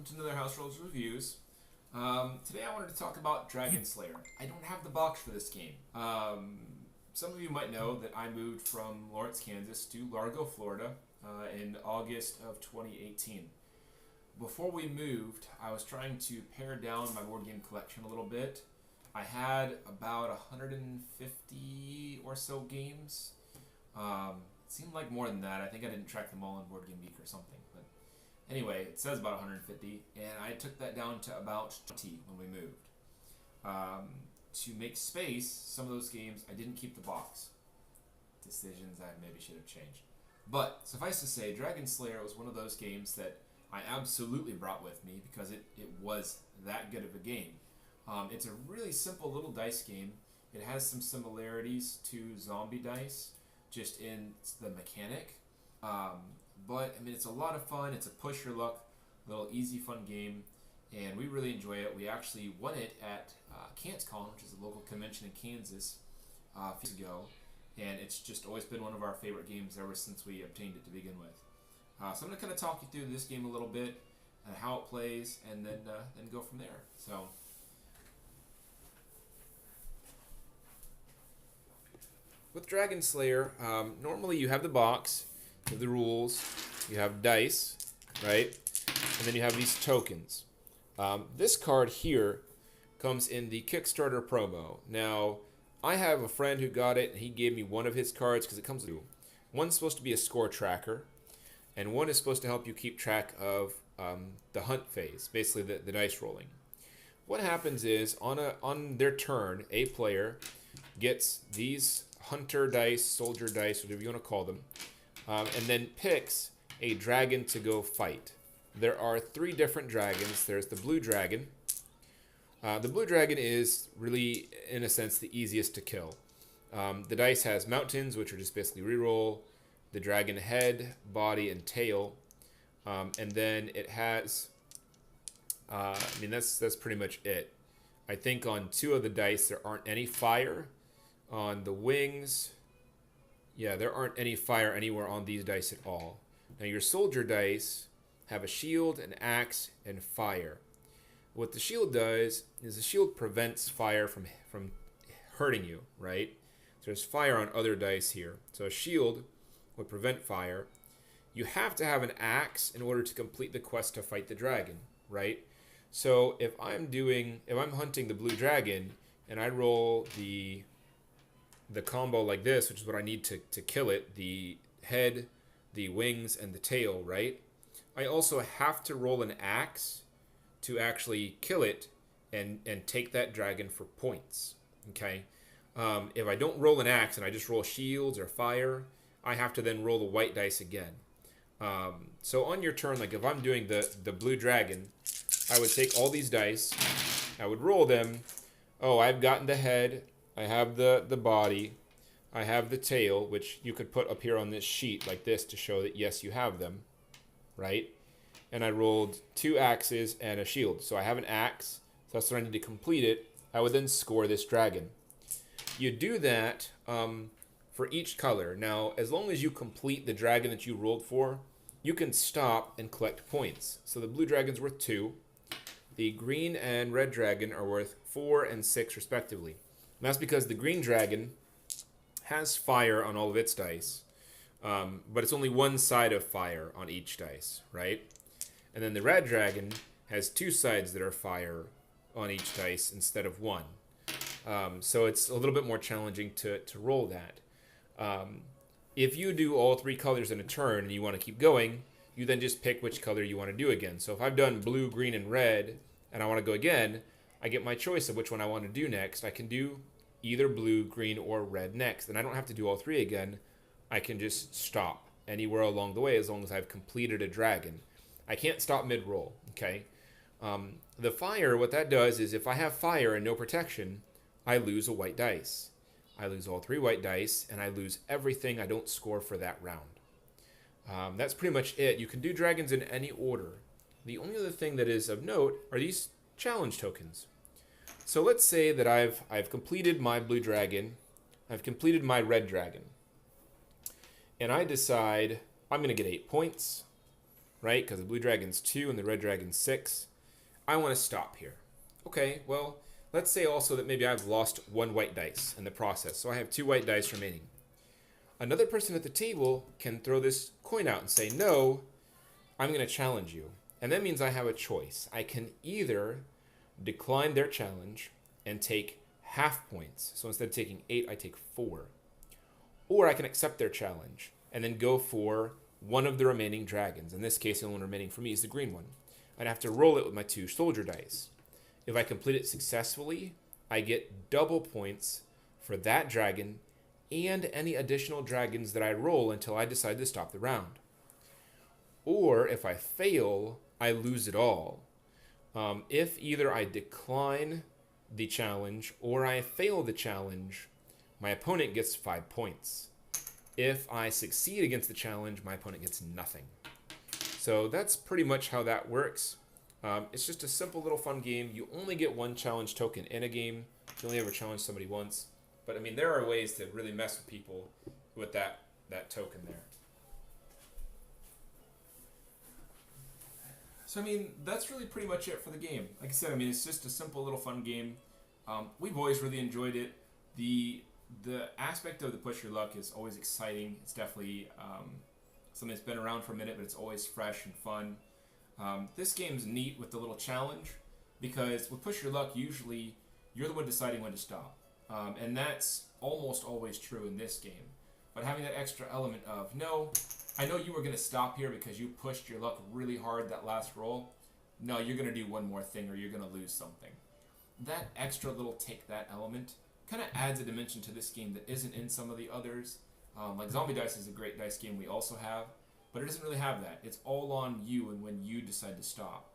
welcome to another House Rules Reviews. Today I wanted to talk about Dragon Slayer. I don't have the box for this game. Some of you might know that I moved from Lawrence, Kansas to Largo, Florida in August of 2018. Before we moved, I was trying to pare down my board game collection a little bit. I had about 150 or so games. It seemed like more than that. I think I didn't track them all on Board Game Geek or something. But anyway, it says about 150, and I took that down to about 20 when we moved. To make space, some of those games, I didn't keep the box. Decisions I maybe should have changed. But suffice to say, Dragon Slayer was one of those games that I absolutely brought with me because it was that good of a game. It's a really simple little dice game. It has some similarities to zombie dice, just in the mechanic. But I mean, it's a lot of fun. It's a push your luck, little easy fun game, and we really enjoy it. We actually won it at CantsCon, which is a local convention in Kansas, a few years ago, and it's just always been one of our favorite games ever since we obtained it to begin with. So I'm going to kind of talk you through this game a little bit, and how it plays, and then go from there. So. With Dragon Slayer, normally you have the box, you have the rules, you have dice, right? And then you have these tokens. This card here comes in the Kickstarter promo. Now, I have a friend who got it, and he gave me one of his cards because it comes with two. One's supposed to be a score tracker, and one is supposed to help you keep track of the hunt phase, basically the dice rolling. What happens is, on their turn, a player gets these hunter dice, soldier dice, whatever you want to call them, and then picks a dragon to go fight. There are 3 different dragons. There's the blue dragon. The blue dragon is really, in a sense, the easiest to kill. The dice has mountains, which are just basically reroll, the dragon head, body, and tail, and then it has, that's pretty much it. I think on 2 of the dice there aren't any fire. On the wings, yeah, there aren't any fire anywhere on these dice at all. Now your soldier dice have a shield, an axe, and fire. What the shield does is the shield prevents fire from hurting you, right? So there's fire on other dice here. So a shield would prevent fire. You have to have an axe in order to complete the quest to fight the dragon, right? So if I'm hunting the blue dragon and I roll the combo like this, which is what I need to kill it, the head, the wings, and the tail, right? I also have to roll an axe to actually kill it and take that dragon for points, okay? If I don't roll an axe and I just roll shields or fire, I have to then roll the white dice again. So on your turn, like if I'm doing the blue dragon, I would take all these dice, I would roll them. Oh, I've gotten the head, I have the body, I have the tail, which you could put up here on this sheet like this to show that yes, you have them, right? And I rolled 2 axes and a shield. So I have an axe, so that's what I need to complete it. I would then score this dragon. You do that for each color. Now, as long as you complete the dragon that you rolled for, you can stop and collect points. So the blue dragon's worth 2. The green and red dragon are worth 4 and 6 respectively. And that's because the green dragon has fire on all of its dice, but it's only one side of fire on each dice, right? And then the red dragon has 2 sides that are fire on each dice instead of 1. So it's a little bit more challenging to roll that. If you do all 3 colors in a turn and you want to keep going, you then just pick which color you want to do again. So if I've done blue, green, and red, and I want to go again, I get my choice of which one I want to do next. I can do either blue, green, or red next. And I don't have to do all 3 again. I can just stop anywhere along the way as long as I've completed a dragon. I can't stop mid-roll, okay? The fire, what that does is if I have fire and no protection, I lose a white dice. I lose all 3 white dice, and I lose everything I don't score for that round. That's pretty much it. You can do dragons in any order. The only other thing that is of note are these challenge tokens. So let's say that I've completed my blue dragon, I've completed my red dragon, and I decide I'm going to get 8 points, right? Because the blue dragon's 2 and the red dragon's 6. I want to stop here. Okay, well, let's say also that maybe I've lost 1 white dice in the process, so I have 2 white dice remaining. Another person at the table can throw this coin out and say, no, I'm going to challenge you. And that means I have a choice. I can either decline their challenge and take half points. So instead of taking 8, I take 4. Or I can accept their challenge and then go for one of the remaining dragons. In this case, the only one remaining for me is the green one. I'd have to roll it with my 2 soldier dice. If I complete it successfully, I get double points for that dragon and any additional dragons that I roll until I decide to stop the round. Or if I fail, I lose it all. If either I decline the challenge or I fail the challenge, my opponent gets 5 points. If I succeed against the challenge, my opponent gets nothing. So that's pretty much how that works. It's just a simple little fun game. You only get 1 challenge token in a game. You only ever challenge somebody once. But I mean, there are ways to really mess with people with that token there. So I mean, that's really pretty much it for the game. Like I said, I mean, it's just a simple little fun game. We've always really enjoyed it. The aspect of the push your luck is always exciting. It's definitely something that's been around for a minute, but it's always fresh and fun. This game's neat with the little challenge because with push your luck, usually you're the one deciding when to stop. And that's almost always true in this game. But having that extra element of, no, I know you were going to stop here because you pushed your luck really hard that last roll. No, you're going to do one more thing or you're going to lose something. That extra little take that element kind of adds a dimension to this game that isn't in some of the others. Like Zombie Dice is a great dice game we also have, but it doesn't really have that. It's all on you and when you decide to stop.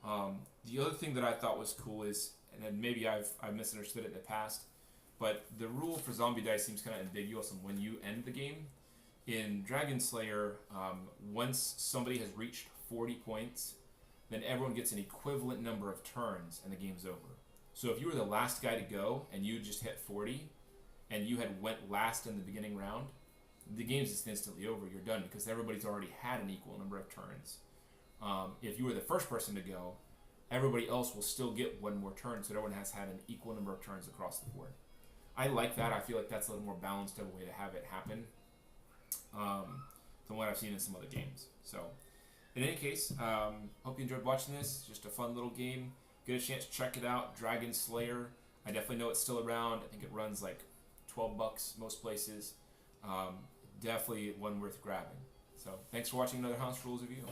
The other thing that I thought was cool is, and maybe I've misunderstood it in the past, but the rule for Zombie Dice seems kind of ambiguous on when you end the game. In Dragon Slayer, once somebody has reached 40 points, then everyone gets an equivalent number of turns and the game's over. So if you were the last guy to go and you just hit 40 and you had went last in the beginning round, the game's just instantly over. You're done because everybody's already had an equal number of turns. If you were the first person to go, everybody else will still get one more turn, so everyone has had an equal number of turns across the board. I like that. I feel like that's a little more balanced of a way to have it happen than what I've seen in some other games. So, in any case, hope you enjoyed watching this. Just a fun little game. Get a chance to check it out. Dragon Slayer. I definitely know it's still around. I think it runs like $12 most places. Definitely one worth grabbing. So, thanks for watching another House Rules review.